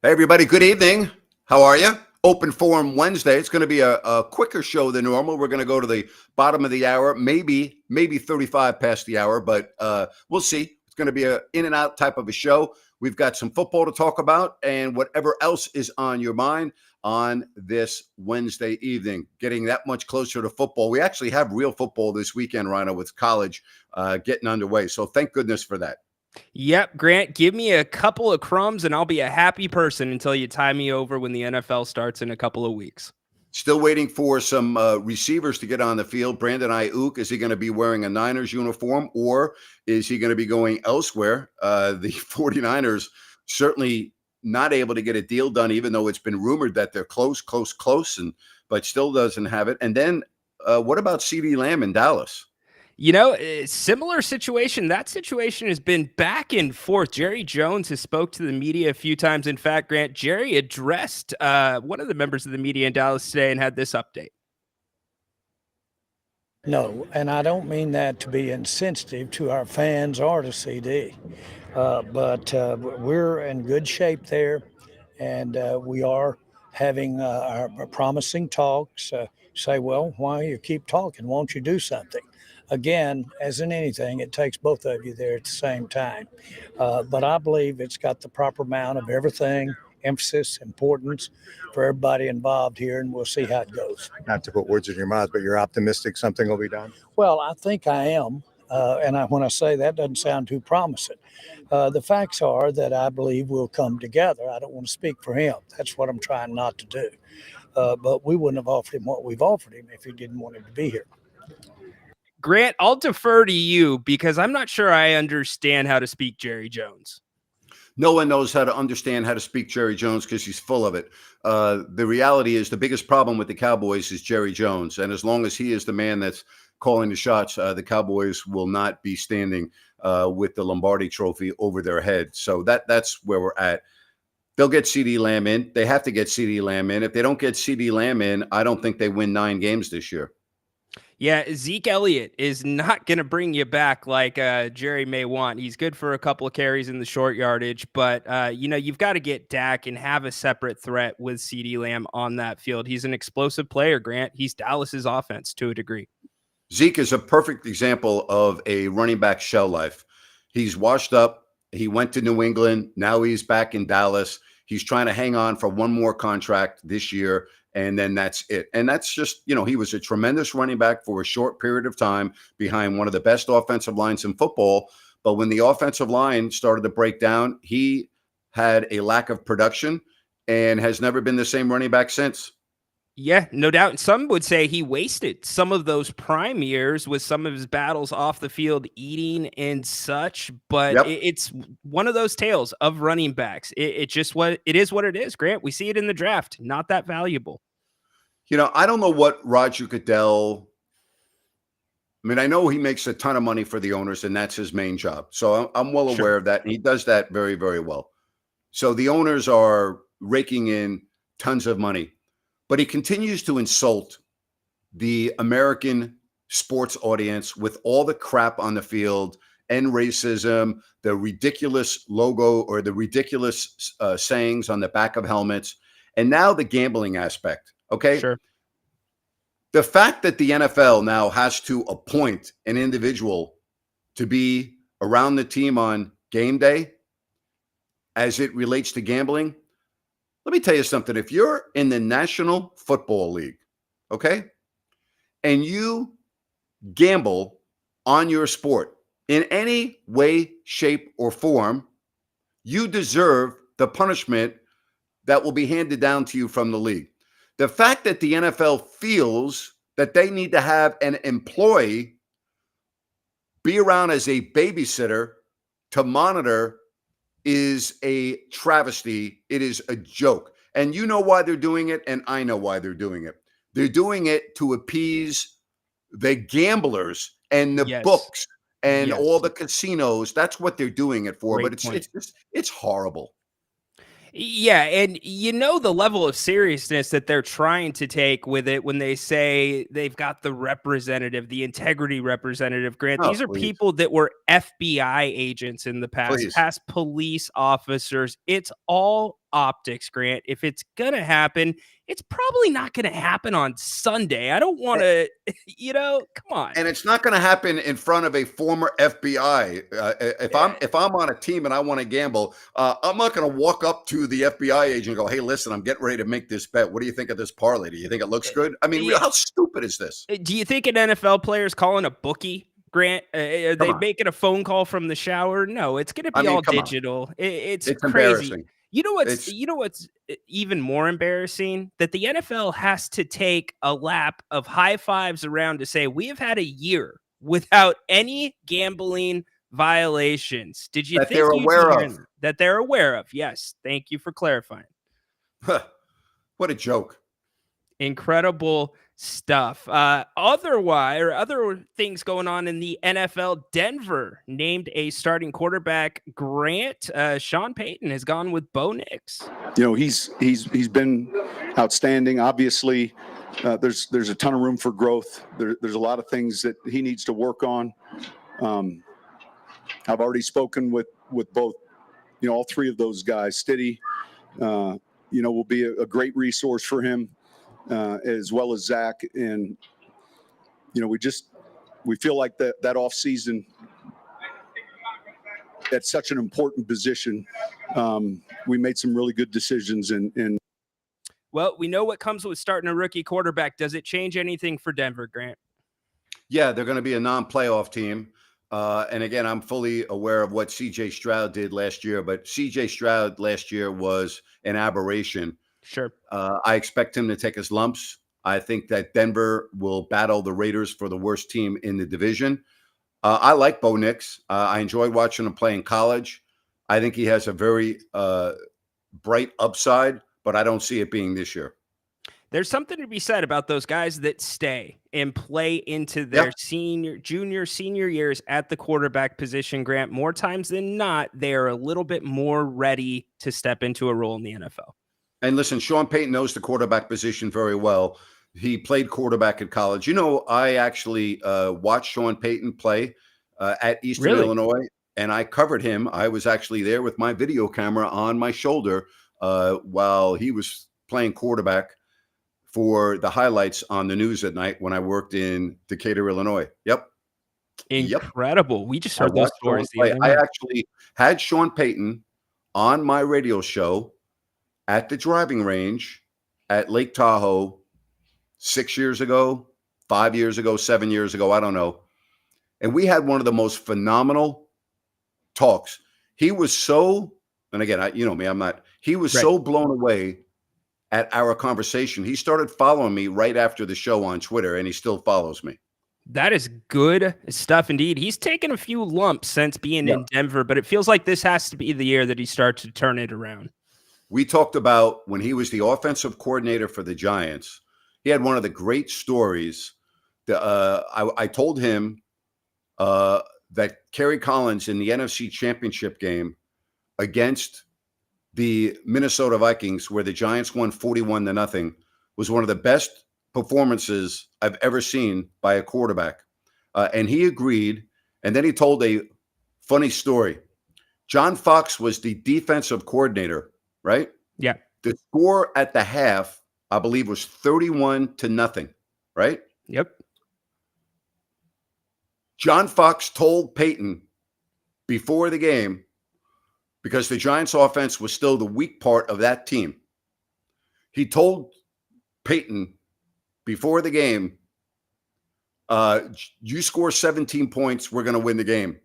Hey, everybody. Good evening. How are you? Open Forum Wednesday. It's going to be a quicker show than normal. We're going to go to the bottom of the hour, maybe 35 past the hour, but we'll see. It's going to be a in and out type of a show. We've got some football to talk about and whatever else is on your mind on this Wednesday evening. Getting that much closer to football. We actually have real football this weekend, Ryno, with college getting underway. So thank goodness for that. Yep, Grant, give me a couple of crumbs and I'll be a happy person until you tie me over when the NFL starts in a couple of weeks. Still waiting for some receivers to get on the field. Brandon Ayuk, is he going to be wearing a Niners uniform or is he going to be going elsewhere? The 49ers certainly not able to get a deal done, even though it's been rumored that they're close, but still doesn't have it. And then what about CeeDee Lamb in Dallas? Similar situation. That situation has been back and forth. Jerry Jones has spoke to the media a few times. In fact, Grant, Jerry addressed one of the members of the media in Dallas today and had this update. No, and I don't mean that to be insensitive to our fans or to CD, but we're in good shape there, and we are having our promising talks. Say, well, why you keep talking? Won't you do something? Again, as in anything, it takes both of you there at the same time. But I believe it's got the proper amount of everything, emphasis, importance for everybody involved here, and we'll see how it goes. Not to put words in your mouth, but you're optimistic something will be done? Well, I think I am. When I say that, doesn't sound too promising. The facts are that I believe we'll come together. I don't want to speak for him. That's what I'm trying not to do. But we wouldn't have offered him what we've offered him if he didn't want him to be here. Grant, I'll defer to you because I'm not sure I understand how to speak Jerry Jones. No one knows how to understand how to speak Jerry Jones because he's full of it. The reality is the biggest problem with the Cowboys is Jerry Jones. And as long as he is the man that's calling the shots, the Cowboys will not be standing with the Lombardi trophy over their head. So that's where we're at. They'll get CeeDee Lamb in. They have to get CeeDee Lamb in. If they don't get CeeDee Lamb in, I don't think they win 9 games this year. Yeah, Zeke Elliott is not going to bring you back like Jerry may want. He's good for a couple of carries in the short yardage, but, you've got to get Dak and have a separate threat with CeeDee Lamb on that field. He's an explosive player, Grant. He's Dallas's offense to a degree. Zeke is a perfect example of a running back shell life. He's washed up. He went to New England. Now he's back in Dallas. He's trying to hang on for one more contract this year. And then that's it. And that's just, he was a tremendous running back for a short period of time behind one of the best offensive lines in football. But when the offensive line started to break down, he had a lack of production and has never been the same running back since. Yeah, no doubt. And some would say he wasted some of those prime years with some of his battles off the field, eating and such. But it's one of those tales of running backs. It is what it is, Grant. We see it in the draft. Not that valuable. I don't know what Roger Goodell. I mean, I know he makes a ton of money for the owners, and that's his main job. So I'm well aware of that, and he does that very, very well. So the owners are raking in tons of money, but he continues to insult the American sports audience with all the crap on the field and racism, the ridiculous logo or the ridiculous sayings on the back of helmets, and now the gambling aspect. Okay. Sure. The fact that the NFL now has to appoint an individual to be around the team on game day as it relates to gambling. Let me tell you something. If you're in the National Football League, okay, and you gamble on your sport in any way, shape, or form, you deserve the punishment that will be handed down to you from the league. The fact that the NFL feels that they need to have an employee be around as a babysitter to monitor is a travesty. It is a joke. And you know why they're doing it, and I know why they're doing it. They're doing it to appease the gamblers and the books and all the casinos. That's what they're doing it for. But it's horrible. Yeah, and the level of seriousness that they're trying to take with it when they say they've got the representative, the integrity representative, Grant. These are people that were FBI agents in the past, past police officers. It's all optics, Grant. If it's going to happen, it's probably not going to happen on Sunday. I don't want to, come on. And it's not going to happen in front of a former FBI. If I'm on a team and I want to gamble, I'm not going to walk up to the FBI agent and go, "Hey, listen, I'm getting ready to make this bet. What do you think of this parlay? Do you think it looks good?" I mean, how stupid is this? Do you think an NFL player is calling a bookie, Grant? Are they making a phone call from the shower? No, it's going to be all digital. It's crazy. You know what's even more embarrassing? That the NFL has to take a lap of high fives around to say we have had a year without any gambling violations. Did you think they're aware of? That they're aware of? Yes. Thank you for clarifying. What a joke. Incredible stuff. Other things going on in the NFL. Denver named a starting quarterback. Grant, Sean Payton has gone with Bo Nix. He's been outstanding. Obviously, there's a ton of room for growth. There's a lot of things that he needs to work on. I've already spoken with both, all three of those guys. Stiddy, will be a great resource for him. As well as Zach, and we feel like that off season, that's such an important position. We made some really good decisions, and well, we know what comes with starting a rookie quarterback. Does it change anything for Denver, Grant? Yeah, they're going to be a non-playoff team. And again, I'm fully aware of what CJ Stroud did last year, but CJ Stroud last year was an aberration. Sure. I expect him to take his lumps. I think that Denver will battle the Raiders for the worst team in the division. I like Bo Nix. I enjoyed watching him play in college. I think he has a very bright upside, but I don't see it being this year. There's something to be said about those guys that stay and play into their junior, senior years at the quarterback position, Grant. More times than not, they are a little bit more ready to step into a role in the NFL. And listen, Sean Payton knows the quarterback position very well. He played quarterback at college. I actually watched Sean Payton play at Eastern Illinois, and I covered him. I was actually there with my video camera on my shoulder while he was playing quarterback for the highlights on the news at night when I worked in Decatur, Illinois. Yep. Incredible. We just heard those stories. I actually had Sean Payton on my radio show at the driving range at Lake Tahoe 6 years ago, 5 years ago, 7 years ago, I don't know. And we had one of the most phenomenal talks. He was so, and again, he was so blown away at our conversation. He started following me right after the show on Twitter, and he still follows me. That is good stuff indeed. He's taken a few lumps since being in Denver, but it feels like this has to be the year that he starts to turn it around. We talked about when he was the offensive coordinator for the Giants. He had one of the great stories. I told him that Kerry Collins in the NFC Championship game against the Minnesota Vikings, where the Giants won 41-0, was one of the best performances I've ever seen by a quarterback. And he agreed. And then he told a funny story. John Fox was the defensive coordinator, right? Yeah. The score at the half, I believe, was 31-0, right? Yep. John Fox told Payton before the game, because the Giants offense was still the weak part of that team. He told Payton before the game, you score 17 points, we're going to win the game.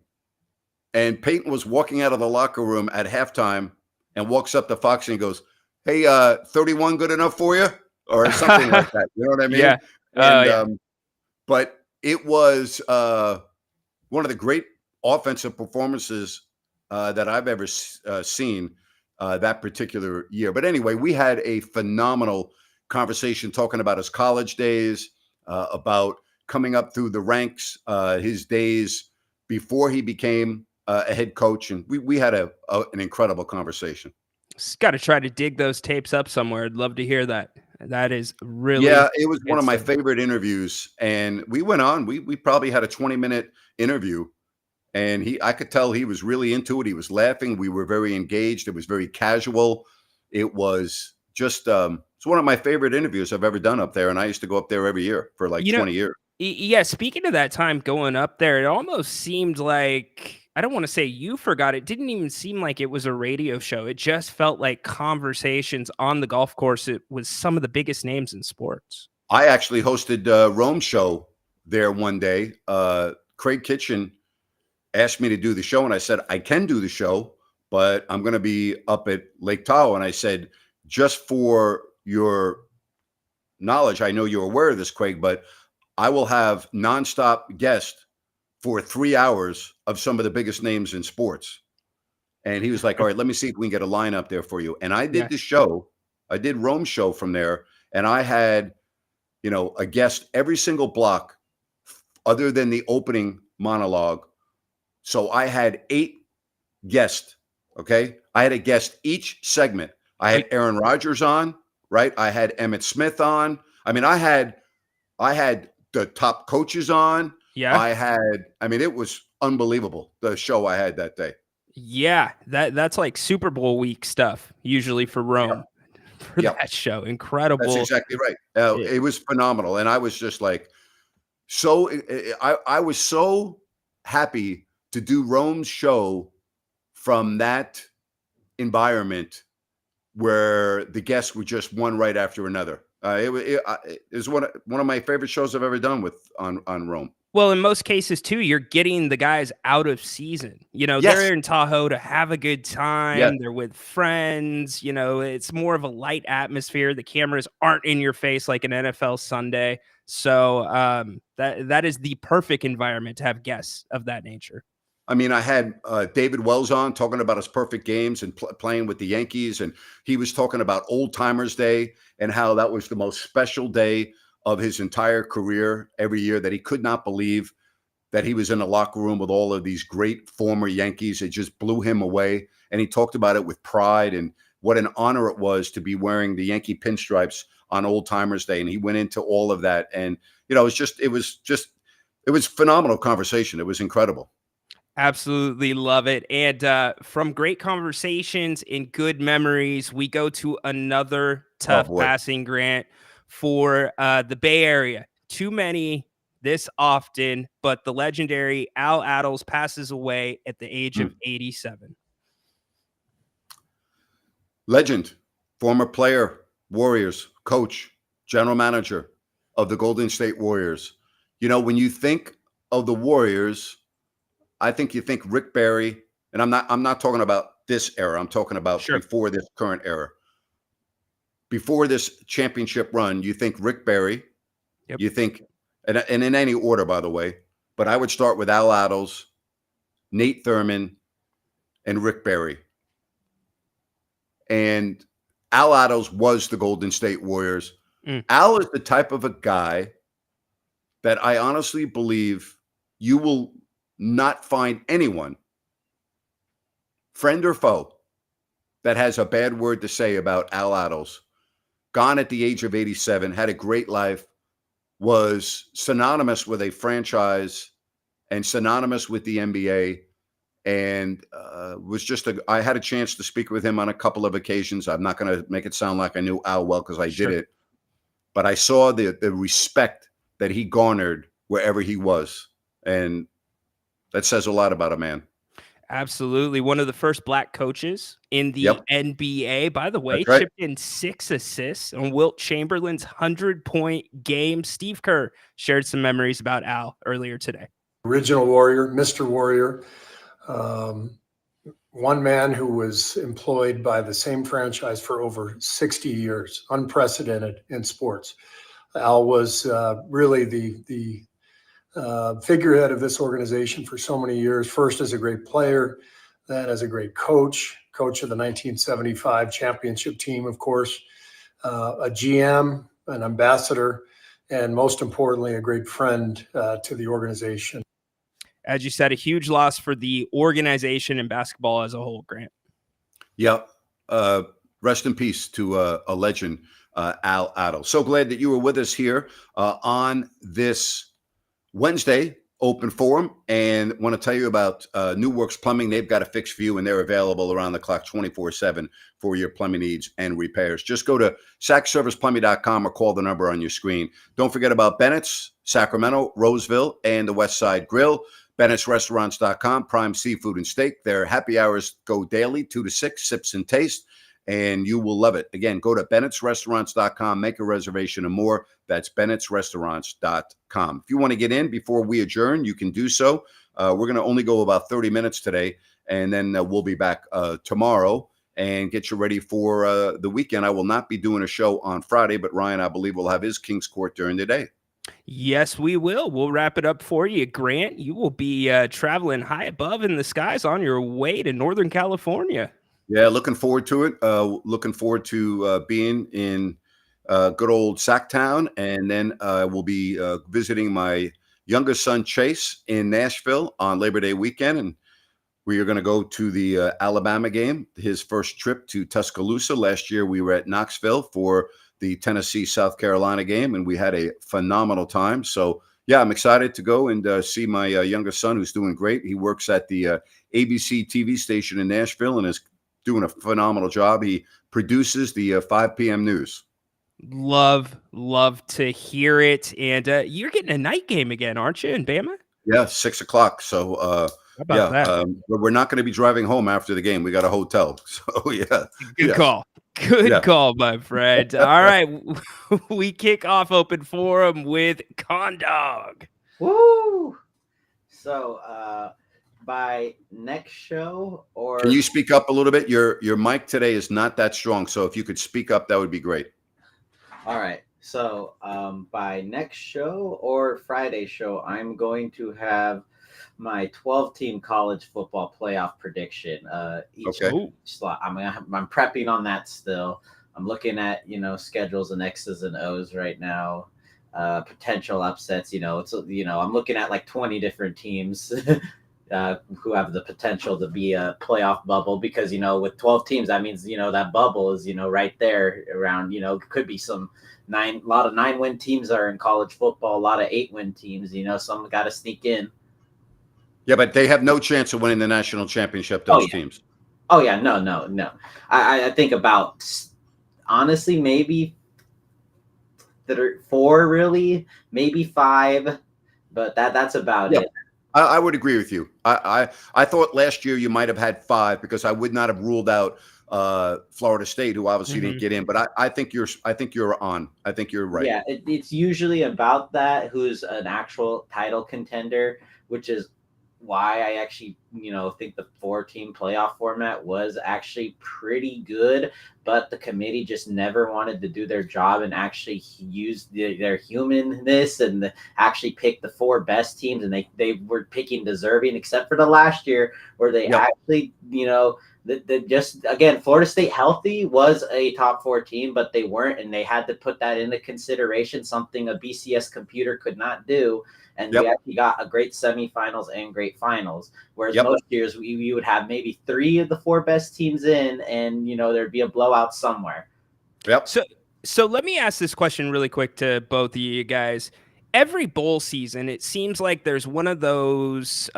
And Payton was walking out of the locker room at halftime and walks up to Fox and he goes, "Hey, 31 good enough for you?" Or something like that. You know what I mean? Yeah. And, but it was one of the great offensive performances that I've ever seen that particular year. But anyway, we had a phenomenal conversation talking about his college days, about coming up through the ranks, his days before he became a head coach. And we had an incredible conversation. Just got to try to dig those tapes up somewhere. I'd love to hear that. That is really, it was one of my favorite interviews. And we went on, we probably had a 20-minute interview, and I could tell he was really into it. He was laughing. We were very engaged. It was very casual. It was just it's one of my favorite interviews I've ever done up there, and I used to go up there every year for like 20 years. Yeah, speaking of that time going up there, it almost seemed like, I don't want to say you forgot. It didn't even seem like it was a radio show. It just felt like conversations on the golf course. It was some of the biggest names in sports. I actually hosted Rome's show there one day. Craig Kitchen asked me to do the show, and I said, I can do the show, but I'm going to be up at Lake Tahoe. And I said, just for your knowledge, I know you're aware of this, Craig, but I will have nonstop guests for 3 hours of some of the biggest names in sports. And he was like, all right, let me see if we can get a line up there for you. And I did the show. I did Rome's show from there. And I had, a guest every single block other than the opening monologue. So I had 8 guests. Okay. I had a guest each segment. I had Aaron Rodgers on, right? I had Emmitt Smith on. I mean, I had the top coaches on. Yeah. It was unbelievable, the show I had that day. Yeah. That's like Super Bowl week stuff, usually for Rome. For that show. Incredible. That's exactly right. It was phenomenal. And I was just like, I was so happy to do Rome's show from that environment where the guests were just one right after another. It was one of my favorite shows I've ever done on Rome. Well, in most cases too, you're getting the guys out of season. They're in Tahoe to have a good time. Yes. They're with friends. It's more of a light atmosphere. The cameras aren't in your face like an NFL Sunday. So that is the perfect environment to have guests of that nature. I mean, I had David Wells on talking about his perfect games and playing with the Yankees. And he was talking about Old Timers Day and how that was the most special day of his entire career every year, that he could not believe that he was in a locker room with all of these great former Yankees. It just blew him away. And he talked about it with pride and what an honor it was to be wearing the Yankee pinstripes on Old Timers Day. And he went into all of that. And, it was phenomenal conversation. It was incredible. Absolutely love it. And from great conversations and good memories, we go to another tough passing, Grant, for the Bay Area. Too many this often, but the legendary Al Attles passes away at the age of 87. Legend, former player, Warriors, coach, general manager of the Golden State Warriors. When you think of the Warriors, I think you think Rick Barry, and I'm not talking about this era. I'm talking about before this current era. Before this championship run, you think Rick Barry. Yep. You think, and in any order, by the way, but I would start with Al Attles, Nate Thurman, and Rick Barry. And Al Attles was the Golden State Warriors. Al is the type of a guy that I honestly believe you will not find anyone, friend or foe, that has a bad word to say about Al Attles. Gone at the age of 87, had a great life, was synonymous with a franchise and synonymous with the NBA, and was just I had a chance to speak with him on a couple of occasions. I'm not going to make it sound like I knew Al well because I did it, but I saw the respect that he garnered wherever he was, and that says a lot about a man. Absolutely. One of the first black coaches in the NBA, by the way, chipped in 6 assists on Wilt Chamberlain's 100-point game. Steve Kerr shared some memories about Al earlier today. Original Warrior, Mr. Warrior, one man who was employed by the same franchise for over 60 years, unprecedented in sports. Al was really the figurehead of this organization for so many years, first as a great player, then as a great coach of the 1975 championship team, of course, a GM, an ambassador, and most importantly, a great friend to the organization. As you said, a huge loss for the organization and basketball as a whole, Grant. Yep. Rest in peace to a legend, Al Attles. So glad that you were with us here on this Wednesday, open forum, and want to tell you about New Works Plumbing. They've got a fix for you, and they're available around the clock 24/7 for your plumbing needs and repairs. Just go to sackserviceplumbing.com or call the number on your screen. Don't forget about Bennett's, Sacramento, Roseville, and the West Side Grill. Bennett'sRestaurants.com, prime seafood and steak. Their happy hours go daily, 2 to 6, sips and taste, and you will love it. Again, go to Bennett'sRestaurants.com, make a reservation and more. That's Bennett'sRestaurants.com. If you want to get in before we adjourn, you can do so. We're going to only go about 30 minutes today, and then we'll be back tomorrow and get you ready for the weekend. I will not be doing a show on Friday, but Ryan, I believe, will have his King's Court during the day. Yes, we will. We'll wrap it up for you. Grant, you will be traveling high above in the skies on your way to Northern California. Yeah, looking forward to it. Looking forward to being in good old Sacktown. And then we'll be visiting my youngest son, Chase, in Nashville on Labor Day weekend. And we are going to go to the Alabama game, his first trip to Tuscaloosa. Last year, we were at Knoxville for the Tennessee-South Carolina game, and we had a phenomenal time. So, yeah, I'm excited to go and see my youngest son, who's doing great. He works at the ABC TV station in Nashville and is doing a phenomenal job. He produces the 5 p.m. news. Love to hear it. And you're getting a night game again, aren't you, in Bama? Yeah, 6 o'clock. So, How about that? But we're not going to be driving home after the game. We got a hotel. So, yeah. Good call. Good call, my friend. All right. We kick off Open Forum with Condog. Woo! So, by next show, or Can you speak up a little bit? Your mic today is not that strong. So if you could speak up, that would be great. all right. So, by next show or Friday show, I'm going to have my 12-team college football playoff prediction. Each slot. I'm prepping on that still. I'm looking at schedules and X's and O's right now. Potential upsets. I'm looking at like 20 different teams who have the potential to be a playoff bubble, because with 12 teams, that means that bubble is right there around. Could be a lot of 9-win teams are in college football, a lot of 8-win teams. Some got to sneak in. Yeah, but they have no chance of winning the national championship, those teams. Oh, yeah. No. I think about, honestly, maybe 4, really, maybe 5, but that's about it. I would agree with you. I thought last year you might have had 5, because I would not have ruled out Florida State, who obviously didn't get in. But I think you're on. I think you're right. Yeah, it's usually about that, who's an actual title contender, which is why I actually, think the 4-team playoff format was actually pretty good, but the committee just never wanted to do their job and actually use their humanness and actually pick the 4 best teams. And they were picking deserving, except for the last year where they actually, just again, Florida State healthy was a top 4 team, but they weren't, and they had to put that into consideration, something a BCS computer could not do. And we actually got a great semifinals and great finals. Whereas most years we would have maybe 3 of the 4 best teams in, and there'd be a blowout somewhere. Yep. So let me ask this question really quick to both of you guys. Every bowl season, it seems like there's one of those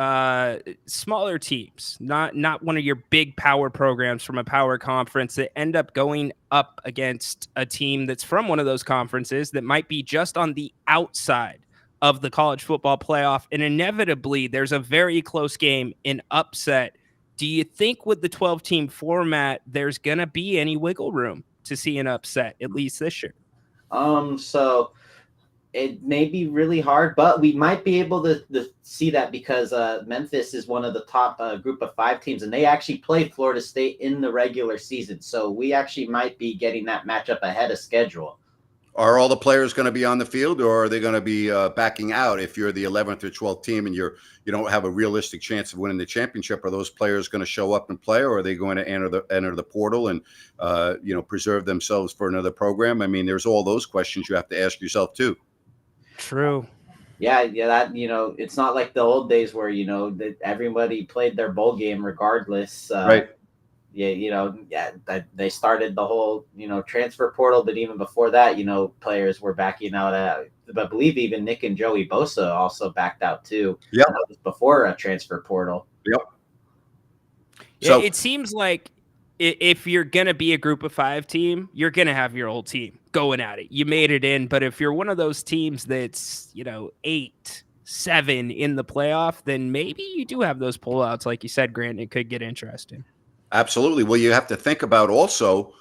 smaller teams, not one of your big power programs from a power conference, that end up going up against a team that's from one of those conferences that might be just on the outside of the college football playoff, and inevitably there's a very close game, an upset. Do you think with the 12-team format there's going to be any wiggle room to see an upset, at least this year? So it may be really hard, but we might be able to see that, because Memphis is one of the top group of 5 teams, and they actually play Florida State in the regular season. So we actually might be getting that matchup ahead of schedule. Are all the players going to be on the field, or are they going to be backing out if you're the 11th or 12th team and you don't have a realistic chance of winning the championship? Are those players going to show up and play, or are they going to enter the portal and preserve themselves for another program? I mean, there's all those questions you have to ask yourself too. True. Yeah, that it's not like the old days where that everybody played their bowl game regardless. Right. Yeah, they started the whole, transfer portal, but even before that, players were backing out. I believe even Nick and Joey Bosa also backed out too. Yep. And that was before a transfer portal. Yep. Yeah, So it seems like if you're going to be a group of 5 team, you're going to have your old team going at it. You made it in, but if you're one of those teams that's, 8, 7 in the playoff, then maybe you do have those pullouts. Like you said, Grant, it could get interesting. absolutely. Well, you have to think about also,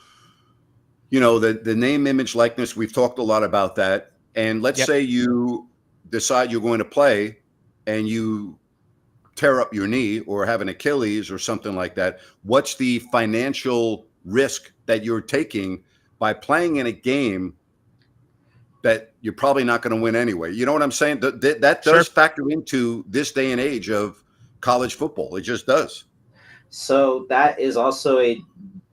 the name, image, likeness. We've talked a lot about that. And let's Yep. say you decide you're going to play and you tear up your knee or have an Achilles or something like that. What's the financial risk that you're taking by playing in a game that you're probably not going to win anyway? You know what I'm saying? That does factor into this day and age of college football. It just does. So that is also a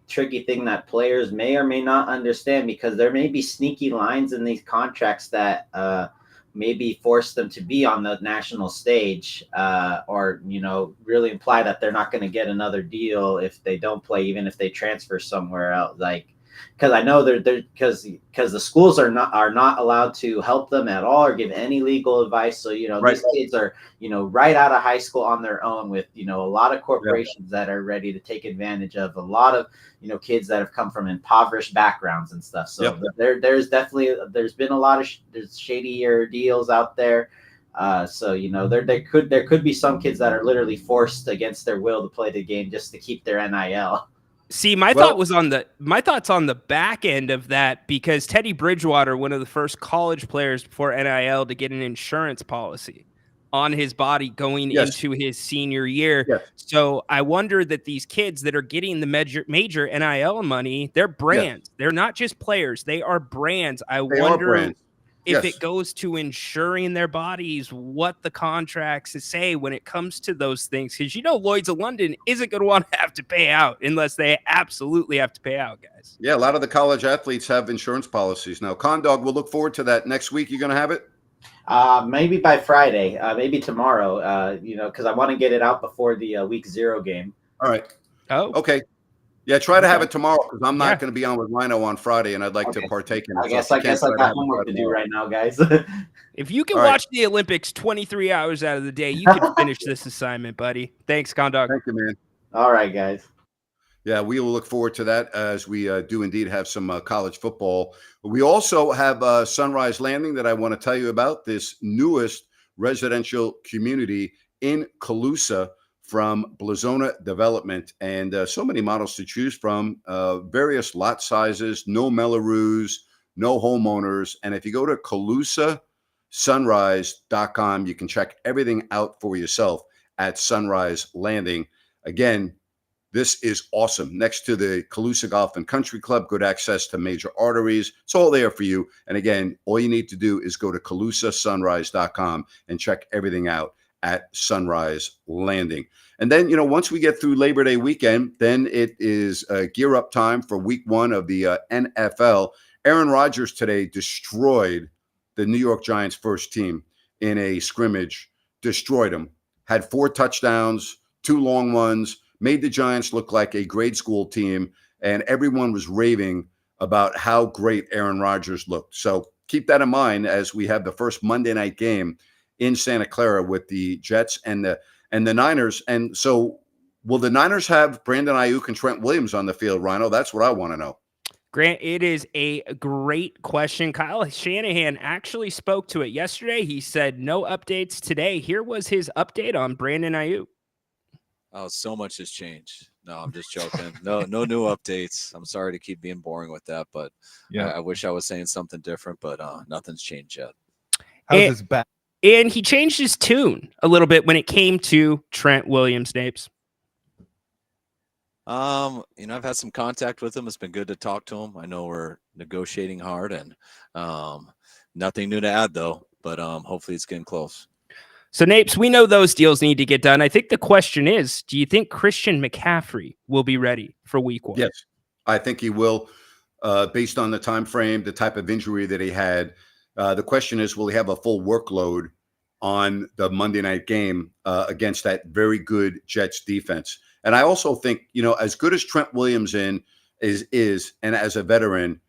tricky thing that players may or may not understand, because there may be sneaky lines in these contracts that maybe force them to be on the national stage, or really imply that they're not going to get another deal if they don't play, even if they transfer somewhere else. Because I know because the schools are not allowed to help them at all or give any legal advice. So Right. these kids are right out of high school on their own, with a lot of corporations that are ready to take advantage of a lot of kids that have come from impoverished backgrounds and stuff. So there's been a lot of there's shadier deals out there. So there could be some kids that are literally forced against their will to play the game just to keep their NIL. See, my thoughts on the back end of that, because Teddy Bridgewater, one of the first college players before NIL to get an insurance policy on his body going into his senior year. Yes. So I wonder that these kids that are getting the major NIL money, they're brands. Yes. They're not just players. They are brands. I wonder if it goes to insuring their bodies, what the contracts say when it comes to those things. Because Lloyd's of London isn't going to want to have to pay out unless they absolutely have to pay out, guys. Yeah, a lot of the college athletes have insurance policies now. Condog, we'll look forward to that next week. You going to have it? Maybe by Friday, maybe tomorrow, because I want to get it out before the week 0 game. All right. Oh, okay. Yeah, try to have it tomorrow, because I'm not going to be on with Ryno on Friday, and I'd like to partake in it. I guess I got homework to do right now, guys. If you can watch the Olympics 23 hours out of the day, you can finish this assignment, buddy. Thanks, Condog. Thank you, man. All right, guys. Yeah, we will look forward to that, as we do indeed have some college football. We also have Sunrise Landing that I want to tell you about, this newest residential community in Colusa from Blazona Development, and so many models to choose from, various lot sizes, no Mellorews, no homeowners. And if you go to ColusaSunrise.com, you can check everything out for yourself at Sunrise Landing. Again, this is awesome. Next to the Colusa Golf and Country Club, good access to major arteries. It's all there for you. And again, all you need to do is go to ColusaSunrise.com and check everything out at Sunrise Landing. And then, once we get through Labor Day weekend, then it is gear up time for week 1 of the NFL. Aaron Rodgers today destroyed the New York Giants first team in a scrimmage, destroyed them, had 4 touchdowns, 2 long ones, made the Giants look like a grade school team, and everyone was raving about how great Aaron Rodgers looked. So keep that in mind as we have the first Monday night game in Santa Clara with the Jets and the Niners. And so will the Niners have Brandon Ayuk and Trent Williams on the field, Ryno? That's what I want to know. Grant, it is a great question. Kyle Shanahan actually spoke to it yesterday. He said no updates today. Here was his update on Brandon Ayuk. Oh, so much has changed. No, I'm just joking. No new updates. I'm sorry to keep being boring with that, but I wish I was saying something different, but nothing's changed yet. How's his back? And he changed his tune a little bit when it came to Trent Williams, Napes. I've had some contact with him. It's been good to talk to him. I know we're negotiating hard, and nothing new to add though, but hopefully it's getting close. So, Napes, we know those deals need to get done. I think the question is, do you think Christian McCaffrey will be ready for week 1? Yes, I think he will, based on the time frame, the type of injury that he had. The question is, will he have a full workload on the Monday night game against that very good Jets defense? And I also think, as good as Trent Williams is, and as a veteran,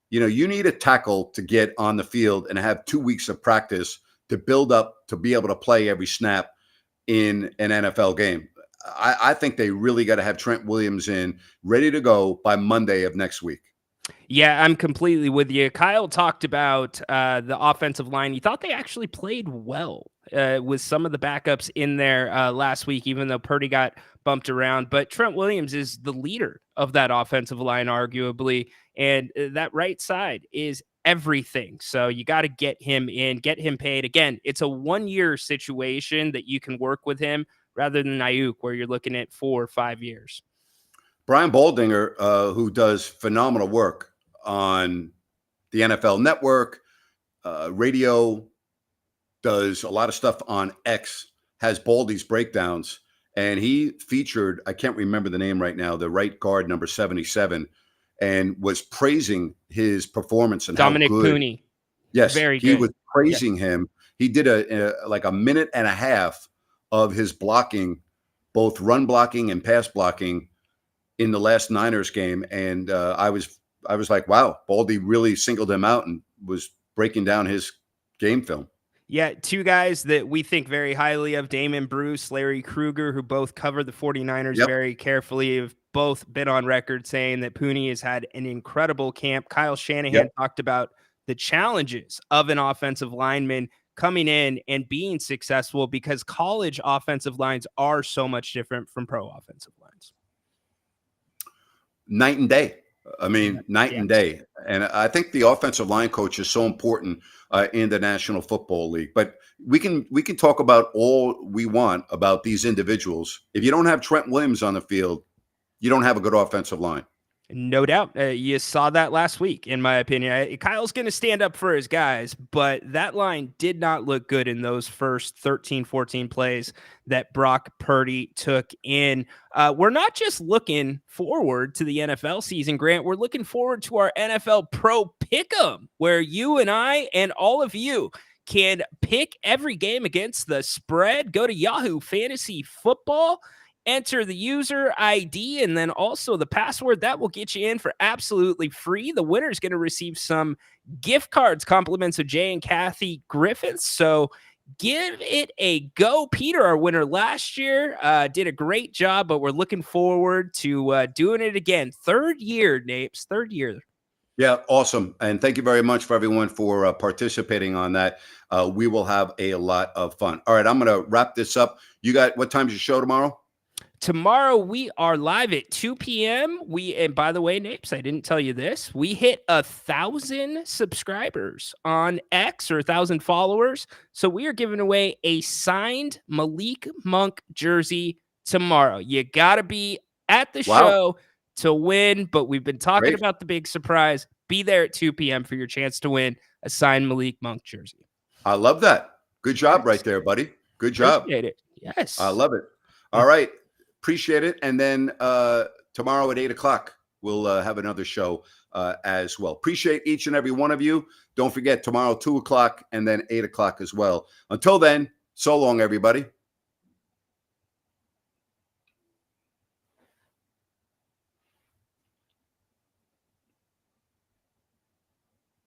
you need a tackle to get on the field and have 2 weeks of practice to build up to be able to play every snap in an NFL game. I think they really got to have Trent Williams in ready to go by Monday of next week. Yeah, I'm completely with you. Kyle talked about the offensive line. He thought they actually played well with some of the backups in there last week, even though Purdy got bumped around. But Trent Williams is the leader of that offensive line, arguably. And that right side is everything. So you got to get him in, get him paid. Again, it's a 1-year situation that you can work with him rather than Ayuk, where you're looking at 4 or 5 years. Brian Baldinger, who does phenomenal work on the NFL Network, radio, does a lot of stuff on X, has Baldy's breakdowns, and he featured, I can't remember the name right now, the right guard, number 77, and was praising his performance and Dominic how good. Pooney. Yes, Very he good. was praising him. He did like a minute and a half of his blocking, both run blocking and pass blocking, in the last Niners game, and I was like, wow, Baldy really singled him out and was breaking down his game film. Yeah, 2 guys that we think very highly of, Damon Bruce, Larry Krueger, who both cover the 49ers very carefully, have both been on record saying that Pooney has had an incredible camp. Kyle Shanahan talked about the challenges of an offensive lineman coming in and being successful because college offensive lines are so much different from pro offensive lines. Night and day. I mean, night and day. And I think the offensive line coach is so important in the National Football League. But we can talk about all we want about these individuals. If you don't have Trent Williams on the field, you don't have a good offensive line. No doubt. You saw that last week, in my opinion. Kyle's going to stand up for his guys, but that line did not look good in those first 13, 14 plays that Brock Purdy took in. We're not just looking forward to the NFL season, Grant. We're looking forward to our NFL Pro Pick'em, where you and I and all of you can pick every game against the spread. Go to Yahoo Fantasy Football. Enter the user ID and then also the password. That will get you in for absolutely free. The winner is going to receive some gift cards, compliments of Jay and Kathy Griffiths. So give it a go. Peter, our winner last year, did a great job, but we're looking forward to doing it again. 3rd year, Napes, 3rd year. Yeah, awesome. And thank you very much for everyone for participating on that. We will have a lot of fun. All right, I'm going to wrap this up. What time's your show tomorrow? Tomorrow we are live at 2 p.m. And by the way, Napes, I didn't tell you this. We hit 1,000 subscribers on X, or 1,000 followers. So we are giving away a signed Malik Monk jersey tomorrow. You got to be at the show to win, but we've been talking about the big surprise. Be there at 2 p.m. for your chance to win a signed Malik Monk jersey. I love that. Good job right there, buddy. Good job. Appreciate it. Yes. I love it. All right. Appreciate it. And then tomorrow at 8 o'clock, we'll have another show as well. Appreciate each and every one of you. Don't forget tomorrow, 2 o'clock, and then 8 o'clock as well. Until then, so long, everybody.